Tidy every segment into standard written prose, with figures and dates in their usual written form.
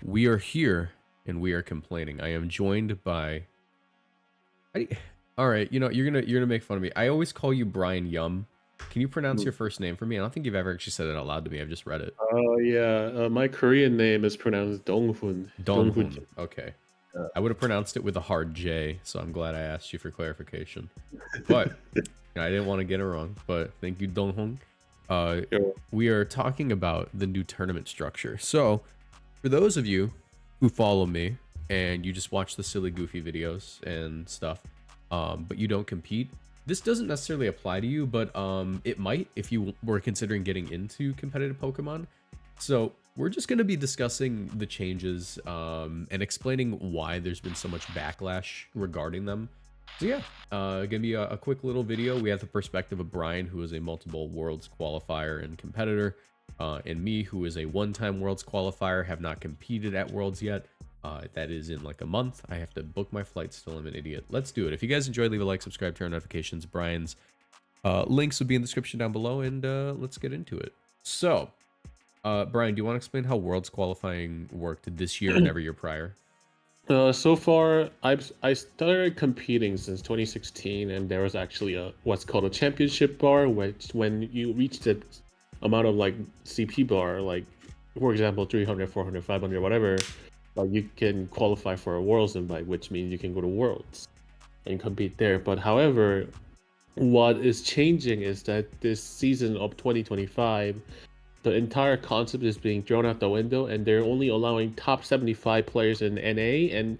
We are here and we are complaining. I am joined by. All right, you're gonna make fun of me. I always call you Brian Yum. Can you pronounce Mm. your first name for me? I don't think you've ever actually said it out loud to me. I've just read it. Oh yeah, my Korean name is pronounced Donghun. Donghun. Donghun. Okay. Yeah. I would have pronounced it with a hard J, so I'm glad I asked you for clarification. But I didn't want to get it wrong. But thank you, Donghun. Sure. We are talking about the new tournament structure. So, for those of you who follow me and you just watch the silly, goofy videos and stuff, but you don't compete, this doesn't necessarily apply to you, but it might if you were considering getting into competitive Pokemon. So we're just going to be discussing the changes and explaining why there's been so much backlash regarding them. So yeah, gonna be a quick little video. We have the perspective of Brian, who is a multiple Worlds qualifier and competitor, and me, who is a one-time Worlds qualifier, have not competed at Worlds yet. That is in like a month. I have to book my flight still. I'm an idiot. Let's do it. If you guys enjoyed, leave a like, subscribe, turn on notifications. Brian's links will be in the description down below, and let's get into it. So, Brian, do you want to explain how Worlds qualifying worked this year and every year prior? So far, I started competing since 2016, and there was actually a what's called a championship bar, which when you reach the amount of like CP bar, like for example 300, 400, 500, whatever, like you can qualify for a Worlds invite, which means you can go to Worlds and compete there. But however, what is changing is that this season of 2025, the entire concept is being thrown out the window, and they're only allowing top 75 players in NA and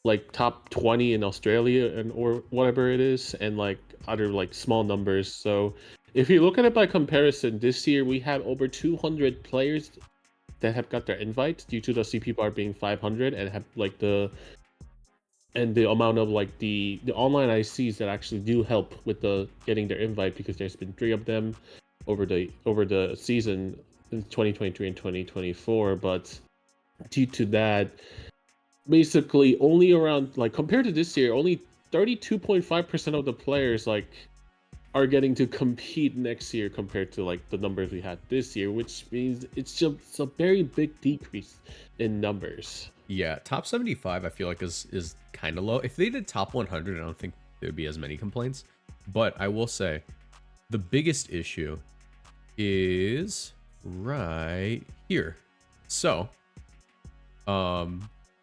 like top 20 in Australia and or whatever it is, and like other like small numbers. So if you look at it by comparison, this year we have over 200 players that have got their invite due to the CP bar being 500, and have like the amount of like the online ICs that actually do help with the getting their invite, because there's been 3 of them over the season in 2023 and 2024. But due to that, basically only around, like compared to this year, only 32.5% of the players like are getting to compete next year compared to like the numbers we had this year, which means it's just a very big decrease in numbers. Yeah, top 75 I feel like is kind of low. If they did top 100, I don't think there'd be as many complaints. But I will say the biggest issue is right here. So,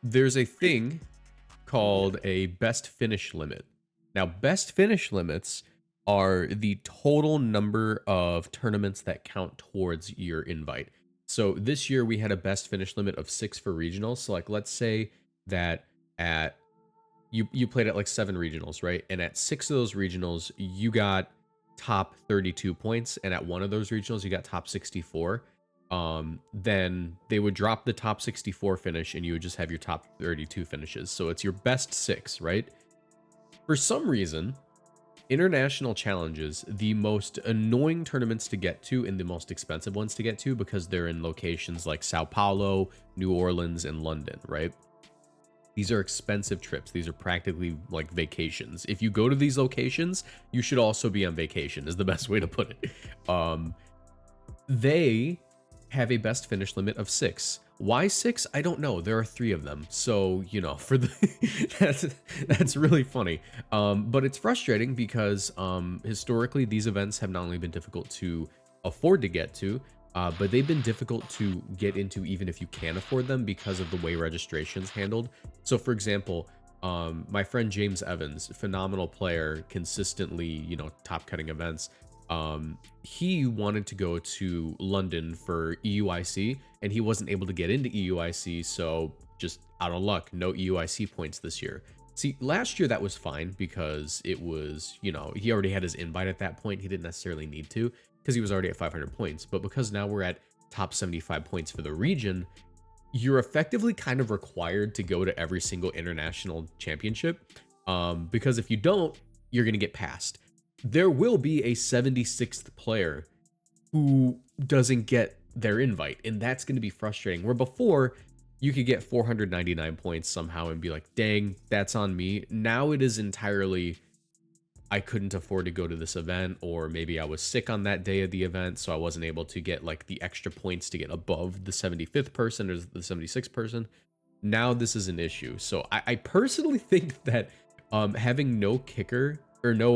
there's a thing called a best finish limit. Now, best finish limits are the total number of tournaments that count towards your invite. So this year we had a best finish limit of 6 for regionals. So like let's say that at you played at like 7 regionals, right? And at 6 of those regionals you got top 32 points, and at one of those regionals you got top 64. Then they would drop the top 64 finish and you would just have your top 32 finishes. So it's your best 6, right? For some reason, international challenges, the most annoying tournaments to get to and the most expensive ones to get to, because they're in locations like Sao Paulo, New Orleans, and London, right? These are expensive trips. These are practically like vacations. If you go to these locations, you should also be on vacation, is the best way to put it. They have a best finish limit of 6. Why 6? I don't know. There are 3 of them. So, for the that's really funny. But it's frustrating because historically these events have not only been difficult to afford to get to, but they've been difficult to get into even if you can afford them because of the way registration's handled. So for example, my friend James Evans, phenomenal player, consistently, top cutting events. He wanted to go to London for EUIC and he wasn't able to get into EUIC, so just out of luck, no EUIC points this year. See, last year that was fine because it was, he already had his invite at that point. He didn't necessarily need to because he was already at 500 points. But because now we're at top 75 points for the region, you're effectively kind of required to go to every single international championship, because if you don't, you're going to get passed. There will be a 76th player who doesn't get their invite, and that's going to be frustrating. Where before, you could get 499 points somehow and be like, dang, that's on me. Now it is entirely I couldn't afford to go to this event, or maybe I was sick on that day of the event, so I wasn't able to get like the extra points to get above the 75th person or the 76th person. Now this is an issue. So I personally think that having no kicker or no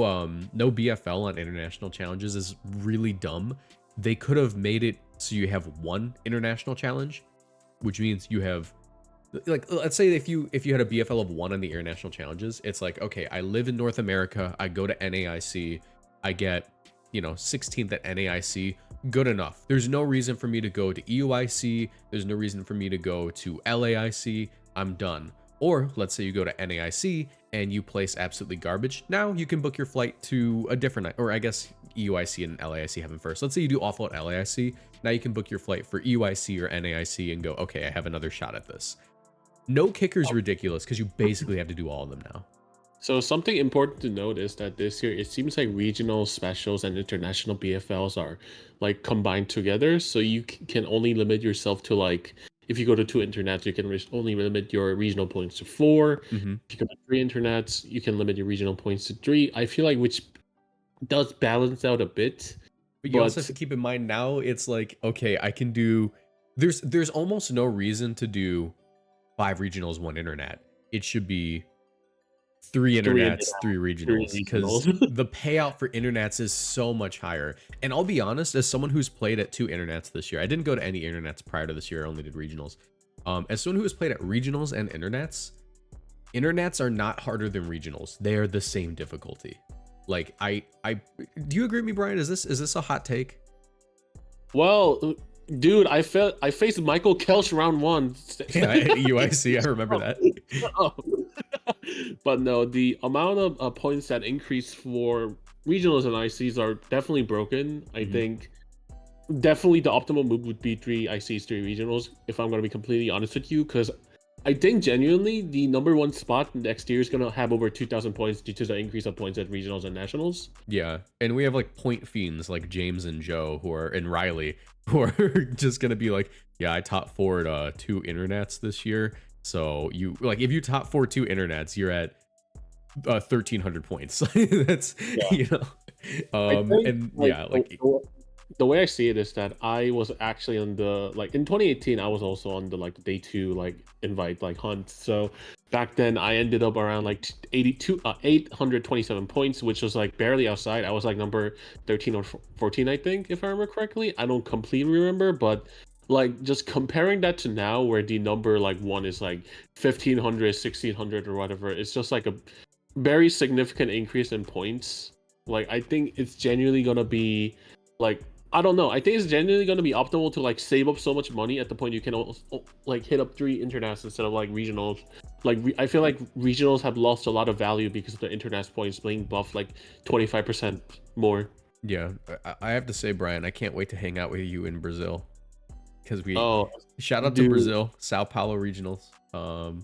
BFL on international challenges is really dumb. They could have made it so you have one international challenge, which means you have, like, let's say if you had a BFL of 1 on the international challenges, it's like, okay, I live in North America, I go to NAIC, I get, 16th at NAIC, good enough. There's no reason for me to go to EUIC, there's no reason for me to go to LAIC, I'm done. Or let's say you go to NAIC and you place absolutely garbage. Now you can book your flight to a different, or I guess EUIC and LAIC have them first. Let's say you do awful at LAIC. Now you can book your flight for EUIC or NAIC and go, okay, I have another shot at this. No kicker's ridiculous because you basically have to do all of them now. So something important to note is that this year it seems like regional specials and international BFLs are like combined together. So you can only limit yourself to like, if you go to 2 internets, you can only limit your regional points to 4. Mm-hmm. If you go to 3 internets, you can limit your regional points to 3. I feel like which does balance out a bit. But you also have to keep in mind now it's like, okay, I can do, there's almost no reason to do 5 regionals, 1 internet. It should be 3 internets, 3 regionals, because the payout for internets is so much higher. And I'll be honest, as someone who's played at 2 internets this year, I didn't go to any internets prior to this year, I only did regionals. As someone who has played at regionals and internets are not harder than regionals. They are the same difficulty. Like I do you agree with me, Brian? Is this a hot take? Well, dude, I faced Michael Kelch round 1. Yeah, UIC, I remember that. But no, the amount of points that increase for regionals and ICs are definitely broken. I think definitely the optimal move would be 3 ICs, 3 regionals, if I'm going to be completely honest with you, because I think genuinely the number 1 spot next year is going to have over 2,000 points due to the increase of points at regionals and nationals. Yeah, and we have like point fiends like James and Joe and Riley who are just going to be like, yeah, I top 4 at 2 internets this year. So you like, if you top 4 2 internets, you're at 1,300 points. That's, and yeah, like the way I see it is that I was actually on the, like, in 2018 I was also on the like the day 2 like invite like hunt. So back then I ended up around like 827 points, which was like barely outside. I was like number 13 or 14, I think, if I remember correctly. I don't completely remember, but like just comparing that to now where the number like 1 is like 1,500, 1,600 or whatever, it's just like a very significant increase in points. Like I think it's genuinely gonna be like, I don't know. I think it's genuinely going to be optimal to like save up so much money at the point you can also, like hit up 3 internets instead of like regionals. Like I feel like regionals have lost a lot of value because of the internet points being buffed like 25% more. Yeah, I have to say, Brian, I can't wait to hang out with you in Brazil, because shout out to Brazil, Sao Paulo regionals.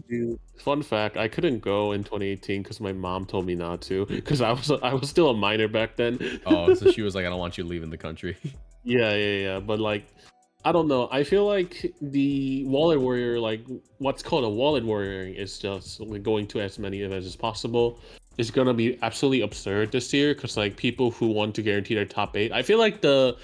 Dude, fun fact, I couldn't go in 2018 because my mom told me not to, because I was still a minor back then. Oh, so she was like, I don't want you leaving the country. Yeah, but like, I don't know, I feel like the wallet warrior, like what's called a wallet warrior, is just like going to as many events as possible. It's gonna be absolutely absurd this year, because like people who want to guarantee their top 8, I feel like the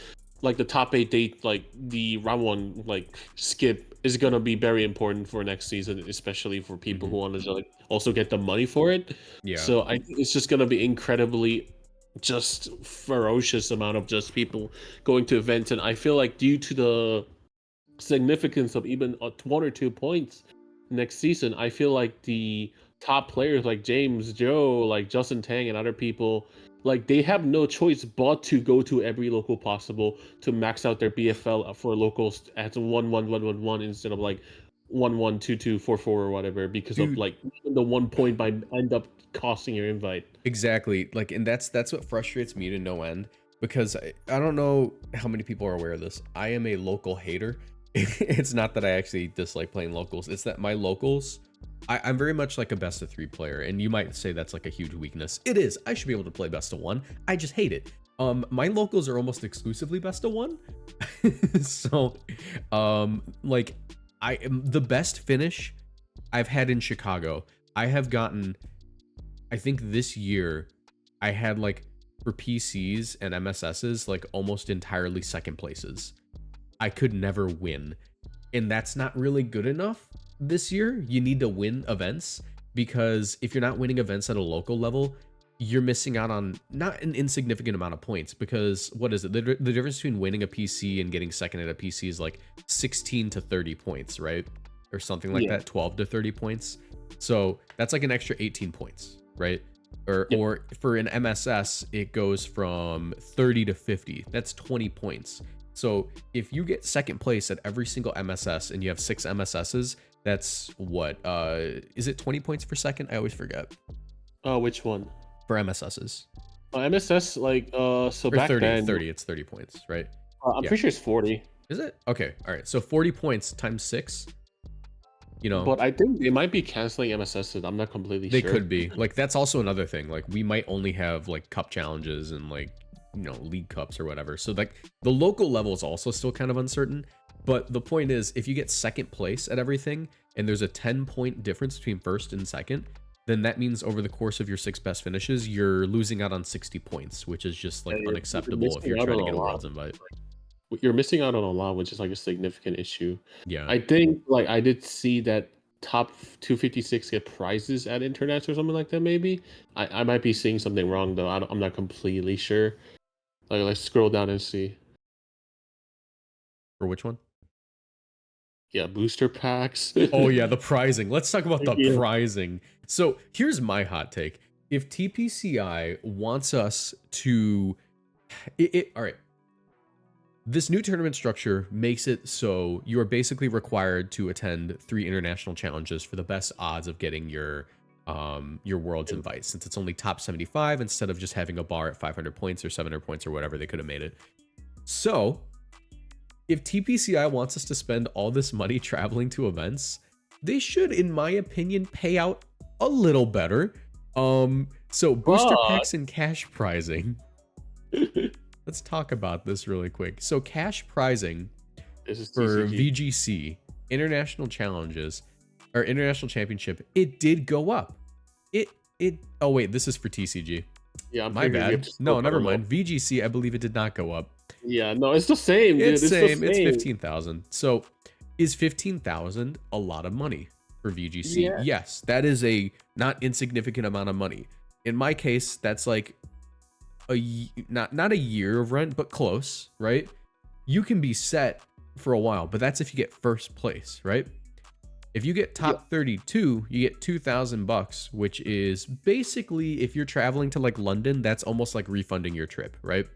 top 8 date, like the round 1 like skip, is gonna be very important for next season, especially for people who want to like also get the money for it. Yeah. So I think it's just gonna be incredibly just ferocious amount of just people going to events, and I feel like due to the significance of even 1 or 2 points next season, I feel like the top players like James, Joe, like Justin Tang, and other people, like they have no choice but to go to every local possible to max out their BFL for locals at 1-1-1-1-1 instead of like 1-1-2-2-4-4 or whatever, because of like even the 1 point might end up costing your invite. Exactly. Like, and that's what frustrates me to no end, because I don't know how many people are aware of this. I am a local hater. It's not that I actually dislike playing locals. It's that my locals, I'm very much like a best of 3 player, and you might say that's like a huge weakness. It is. I should be able to play best of 1. I just hate it. My locals are almost exclusively best of 1. So, like, I am the best finish I've had in Chicago. I have gotten, I think this year, I had like for PCs and MSSs like almost entirely second places. I could never win. And that's not really good enough this year. You need to win events, because if you're not winning events at a local level, you're missing out on not an insignificant amount of points. Because what is it? The difference between winning a PC and getting second at a PC is like 16 to 30 points, right? Or something like that, 12 to 30 points. So that's like an extra 18 points, right? Or for an MSS, it goes from 30 to 50. That's 20 points. So if you get second place at every single MSS and you have 6 MSSs, that's what? Is it 20 points for second? I always forget. Which one? For MSSs. MSS, like, so Or back 30, then... 30, it's 30 points, right? I'm pretty sure it's 40. Is it? Okay, all right. So 40 points times 6. You know, but I think they might be canceling MSSs. I'm not completely sure. They could be. Like, that's also another thing. Like, we might only have like cup challenges and like, you know, league cups or whatever. So like the local level is also still kind of uncertain. But the point is, if you get second place at everything and there's a 10-point difference between first and second, then that means over the course of your 6 best finishes, you're losing out on 60 points, which is just like unacceptable if you're trying to get a Worlds invite. You're missing out on a lot, which is like a significant issue. Yeah. I think like I did see that top 256 get prizes at Internet or something like that, maybe. I might be seeing something wrong though. I'm not completely sure. Like, let's scroll down and see. For which one? Yeah, booster packs. Oh yeah, the prizing. Let's talk about the prizing. So here's my hot take. If TPCI wants us to... all right. This new tournament structure makes it so you are basically required to attend 3 international challenges for the best odds of getting your Worlds invite, since it's only top 75 instead of just having a bar at 500 points or 700 points or whatever. They could have made it. So if TPCI wants us to spend all this money traveling to events, they should, in my opinion, pay out a little better. So booster packs and cash prizing. Let's talk about this really quick. So cash prizing for VGC, international challenges, or international championship, it did go up. Oh wait, this is for TCG. Yeah, my bad. No, never mind. VGC, I believe it did not go up. Yeah, no, it's the same, dude. It's same. It's 15,000. So is 15,000 a lot of money for VGC? Yeah. Yes, that is a not insignificant amount of money. In my case, that's like not a year of rent, but close, right? You can be set for a while, but that's if you get first place, right? If you get top 32, you get $2,000, which is basically, if you're traveling to like London, that's almost like refunding your trip, right?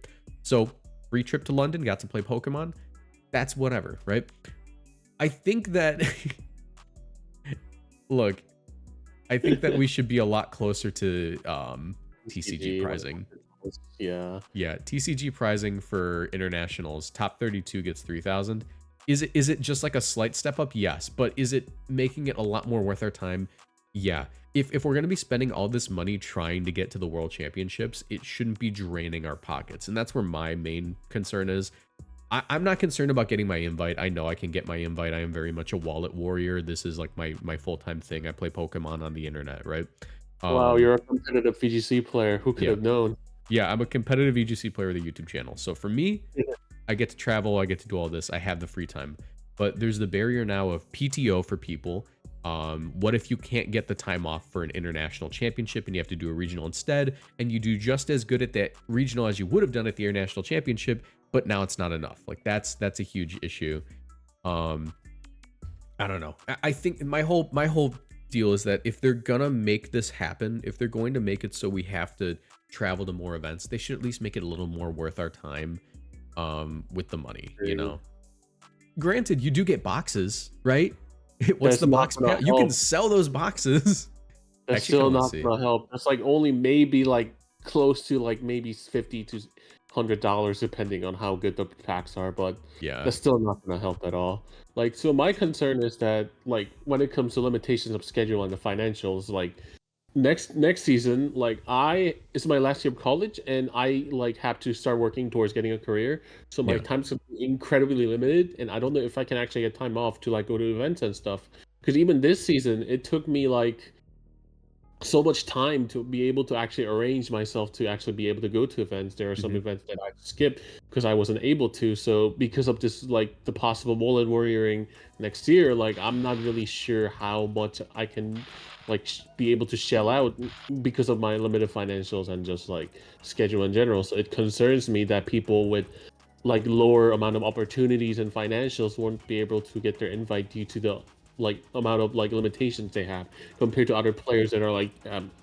So free trip to London, got to play Pokemon, that's whatever, right? I think that look, I think that we should be a lot closer to TCG prizing. Yeah, TCG prizing for internationals, top 32 gets 3,000. Is it just like a slight step up? Yes, but is it making it a lot more worth our time? Yeah. If we're going to be spending all this money trying to get to the World Championships, it shouldn't be draining our pockets. And that's where my main concern is. I'm not concerned about getting my invite. I know I can get my invite. I am very much a wallet warrior. This is like my full-time thing. I play Pokemon on the internet, right? Wow, you're a competitive VGC player. Who could have known? Yeah, I'm a competitive VGC player with a YouTube channel. So for me, I get to travel, I get to do all this, I have the free time. But there's the barrier now of PTO for people. What if you can't get the time off for an international championship and you have to do a regional instead, and you do just as good at that regional as you would have done at the international championship, but now it's not enough? Like that's a huge issue. I don't know. I think my whole deal is that if they're gonna make this happen, if they're going to make it so we have to travel to more events, they should at least make it a little more worth our time with the money, you know. Granted, you do get boxes, right? What's the box? You can sell those boxes. That's still not gonna help. That's like only maybe like close to like maybe $50 to $100 depending on how good the packs are, but yeah, that's still not gonna help at all. Like, so my concern is that like when it comes to limitations of schedule and the financials, like next season, like it's my last year of college and I like have to start working towards getting a career, so my time's incredibly limited, and I don't know if I can actually get time off to like go to events and stuff, because even this season it took me like so much time to be able to actually arrange myself to actually be able to go to events. There are some Hmm. events that I skipped because I wasn't able to. So because of this, like the possible mullet warrioring next year, like I'm not really sure how much I can like be able to shell out because of my limited financials and just like schedule in general. So it concerns me that people with like lower amount of opportunities and financials won't be able to get their invite due to the like amount of like limitations they have compared to other players that are like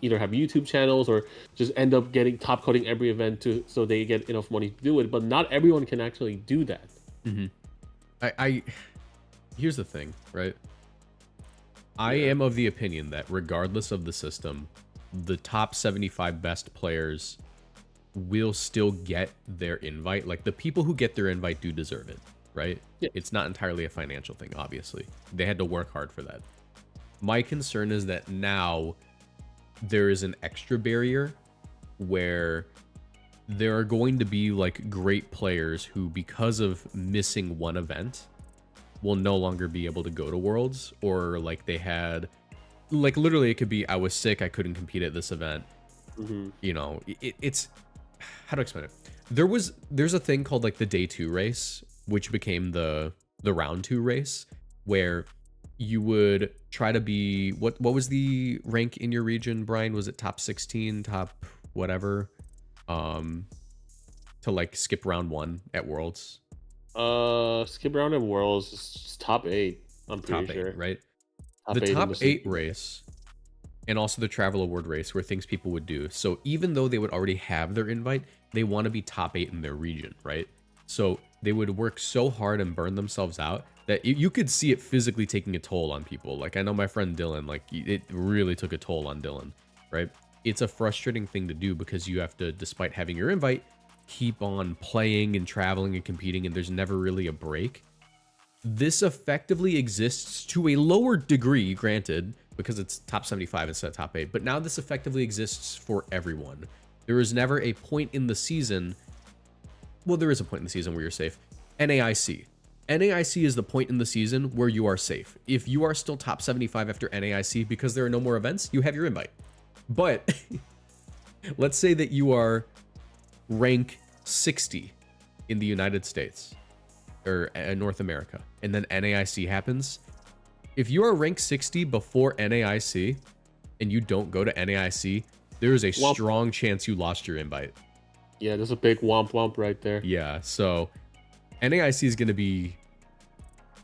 either have YouTube channels or just end up getting top cutting every event to so they get enough money to do it. But not everyone can actually do that. Hmm. I here's the thing, right? I Yeah. am of the opinion that regardless of the system, the top 75 best players will still get their invite. Like the people who get their invite do deserve it, right? Yeah. It's not entirely a financial thing, obviously. They had to work hard for that. My concern is that now there is an extra barrier where there are going to be like great players who, because of missing one event, will no longer be able to go to Worlds, or like they had, like literally it could be I was sick, I couldn't compete at this event. Hmm. You know, it's how to explain it. There's a thing called like the day 2 race, which became the round 2 race, where you would try to be what was the rank in your region, Brian? Was it top 16, top whatever? Um to like skip round 1 at Worlds. Skip around in worlds is top 8. I'm pretty Top 8, sure right? The top 8 in top the 8 city. race and also the travel award race were things people would do. So even though they would already have their invite, they want to be top 8 in their region, right? So they would work so hard and burn themselves out that you could see it physically taking a toll on people. Like I know my friend Dylan, like it really took a toll on Dylan, right? It's a frustrating thing to do because you have to, despite having your invite, keep on playing and traveling and competing, and there's never really a break. This effectively exists to a lower degree, granted, because it's top 75 instead of top 8, but now this effectively exists for everyone. There is never a point in the season, well, there is a point in the season where you're safe. NAIC. NAIC is the point in the season where you are safe. If you are still top 75 after NAIC because there are no more events, you have your invite. But let's say that you are rank 60 in the United States or North America, and then NAIC happens. If you are ranked 60 before NAIC and you don't go to NAIC, there is a Womp. strong chance you lost your invite. Yeah, there's a big womp womp right there. Yeah, so NAIC is going to be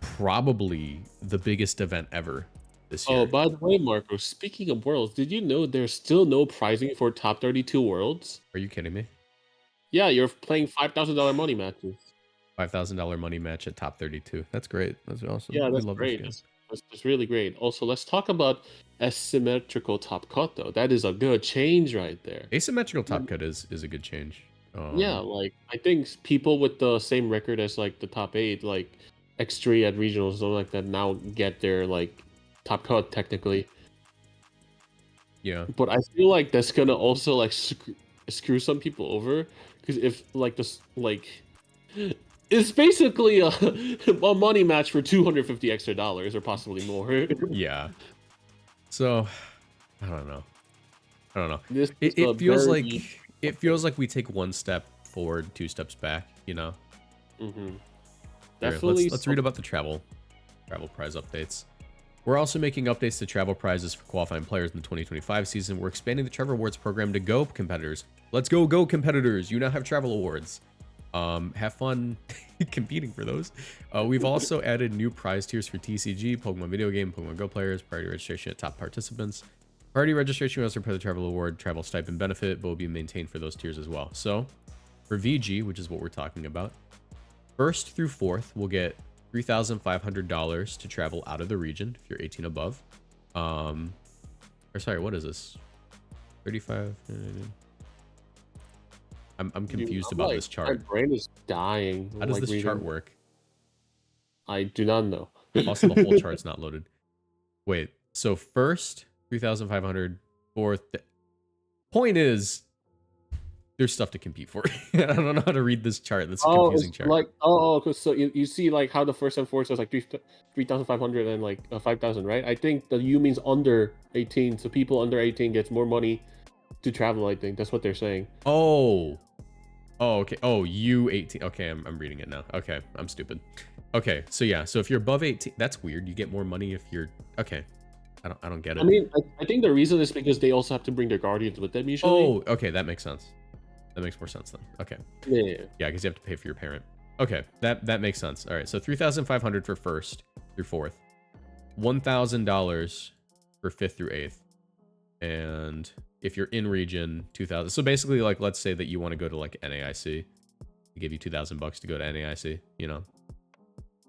probably the biggest event ever this Oh, year. by the way, Marco, speaking of worlds, did you know there's still no pricing for top 32 worlds? Are you kidding me? Yeah, you're playing $5,000 money matches. $5,000 money match at top 32. That's great. That's awesome. Yeah, We that's love this great. game. That's really great. Also, let's talk about asymmetrical top cut though. That is a good change right there. Asymmetrical Mm, top cut is a good change. yeah, like I think people with the same record as like the top 8, like X3 at regionals, something like that, now get their like top cut technically. Yeah. But I feel like that's gonna also like screw some people over because if like this like it's basically a, a money match for 250 extra dollars or possibly more. Yeah. So, I don't know. I don't know. This is It, a it feels very like it feels like we take one step forward, 2 steps back, you know. hmm Here, definitely let's read about the travel prize updates. We're also making updates to travel prizes for qualifying players in the 2025 season. We're expanding the travel awards program to go competitors. Let's go competitors. You now have travel awards. Have fun competing for those. We've also added new prize tiers for TCG, Pokemon video game, Pokemon Go players, priority registration at top participants. Priority registration will also pay the travel award, travel stipend benefit, but will be maintained for those tiers as well. So for VG, which is what we're talking about, 1st through 4th will get $3,500 to travel out of the region if you're 18 above. Or sorry, what is this? 35. I'm Dude, confused I'm about like, this my chart. brain is dying. How does Like this chart reading. work? I do not know. Also, the whole chart's not loaded. Wait, so 1st, 3,500. 4th. Point is, there's stuff to compete for. I don't know how to read this chart. That's a Oh, confusing it's chart. like cause so you see like how the first and fourth was like 3,500 and like 5,000, right? I think the U means under 18, so people under 18 gets more money to travel. I think that's what they're saying. Oh. Oh, okay. Oh, U18. Okay, I'm reading it now. Okay, I'm stupid. Okay, so yeah, so if you're above 18, that's weird. You get more money if you're okay. I don't get it. I mean, I think the reason is because they also have to bring their guardians with them usually. Oh, okay, that makes sense. That makes more sense then. Okay. Yeah. Yeah, because you have to pay for your parent. Okay, that makes sense. All right, so 3,500 for first through fourth, $1,000 for fifth through eighth, and if you're in region, 2,000. So basically, like, let's say that you want to go to like NAIC, they give you $2,000 to go to NAIC. You know,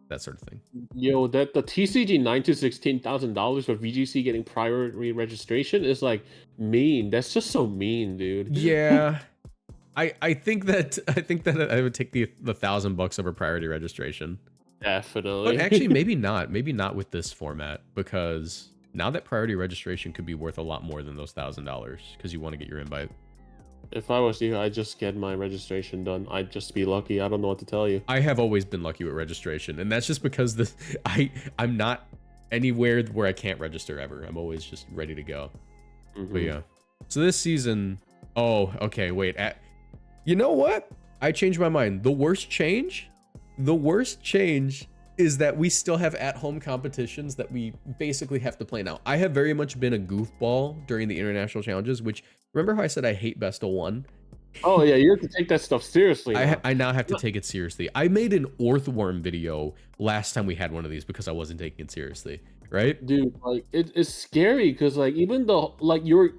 that sort of thing. Yo, that the TCG 9 to $16,000 for VGC getting priority registration is like mean. That's just so mean, dude. Yeah. I think that I would take the $1,000 over priority registration. Definitely. But actually, maybe not with this format, because now that priority registration could be worth a lot more than those $1,000 because you want to get your invite. If I was you, I'd just get my registration done. I'd just be lucky. I don't know what to tell you. I have always been lucky with registration, and that's just because I'm not anywhere where I can't register ever. I'm always just ready to go. But yeah. So this season, oh, okay, wait. You know what? I changed my mind. The worst change is that we still have at-home competitions that we basically have to play now. I have very much been a goofball during the international challenges, which, remember how I said I hate best of one? Oh yeah, you have to take that stuff seriously now. I now have to take it seriously. I made an Orthworm video last time we had one of these because I wasn't taking it seriously, right? Dude, like it's scary because like even though like you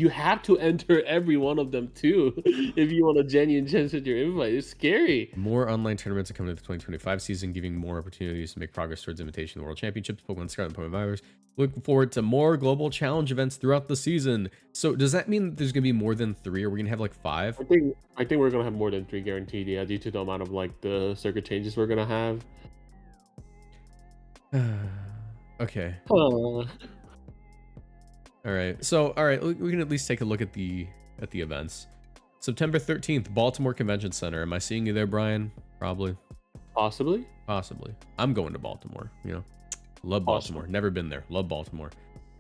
have to enter every one of them too if you want a genuine chance at your invite. It's scary. More online tournaments are coming to the 2025 season, giving more opportunities to make progress towards invitation to the World Championships, Pokemon Scarlet and Pokemon Violet. Looking forward to more global challenge events throughout the season. So does that mean there's gonna be more than 3, or are we gonna have like 5? I think we're gonna have more than 3 guaranteed, yeah, due to the amount of like the circuit changes we're gonna have. Okay. Uh, All right. So, all right, we can at least take a look at the events. September 13th, Baltimore Convention Center. Am I seeing you there, Brian? Probably. Possibly. I'm going to Baltimore, you know. Love Baltimore. Never been there. Love Baltimore.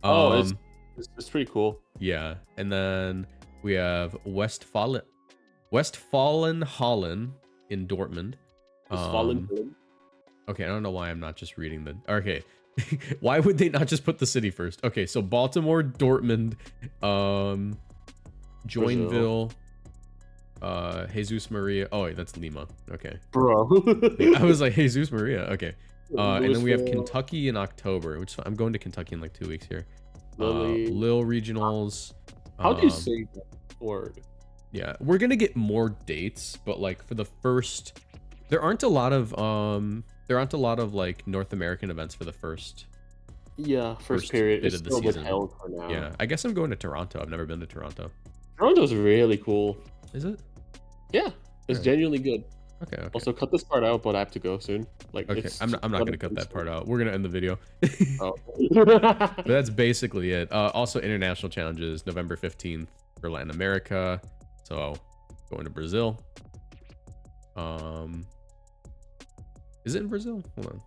Oh, it's pretty cool. Yeah. And then we have Westfalen Hallen in Dortmund. Okay, I don't know why I'm not just reading the... Okay. Why would they not just put the city first? Okay, so Baltimore, Dortmund, Joinville, Jesus Maria. Oh, wait, that's Lima. Okay. Bro. I was like, Jesus Maria. Okay. And then we have Kentucky in October, which I'm going to Kentucky in like 2 weeks here. Lil Regionals. How do you say that word? Yeah, we're gonna get more dates, but like for the first, there aren't a lot of like North American events for the first. Yeah, first period. Bit It's of the still season. withheld for now. Yeah, I guess I'm going to Toronto. I've never been to Toronto. Toronto's really cool. Is it? Yeah, it's Alright. genuinely good. Okay. Also, cut this part out, but I have to go soon. Like, Okay, I'm not gonna cut that part out. We're gonna end the video. Oh. But that's basically it. Also, international challenges, November 15th for Latin America. So going to Brazil. Is it in Brazil? Hold on.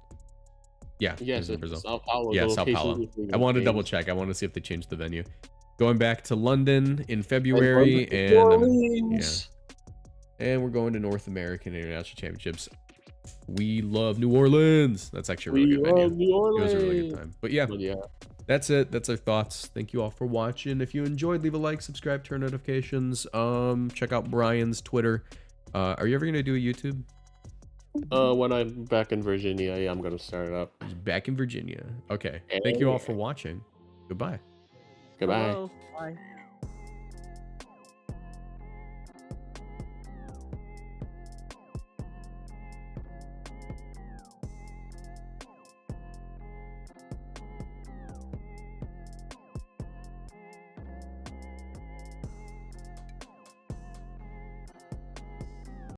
Yeah, Yes, it's in Brazil. Sao Paulo. Yeah, the Sao location Paulo. with the I wanted to games. double check. I want to see if they changed the venue. Going back to London in February, and we're going to North American International Championships. We love New Orleans. That's actually a really good venue. New Orleans. It was a really good time. But yeah, But yeah. that's it. That's our thoughts. Thank you all for watching. If you enjoyed, leave a like, subscribe, turn notifications. Check out Brian's Twitter. Are you ever gonna do a YouTube? When I'm back in Virginia, yeah, I'm gonna start it up. Back in Virginia. Okay. Thank you all for watching. Goodbye. Goodbye. Hello. Bye.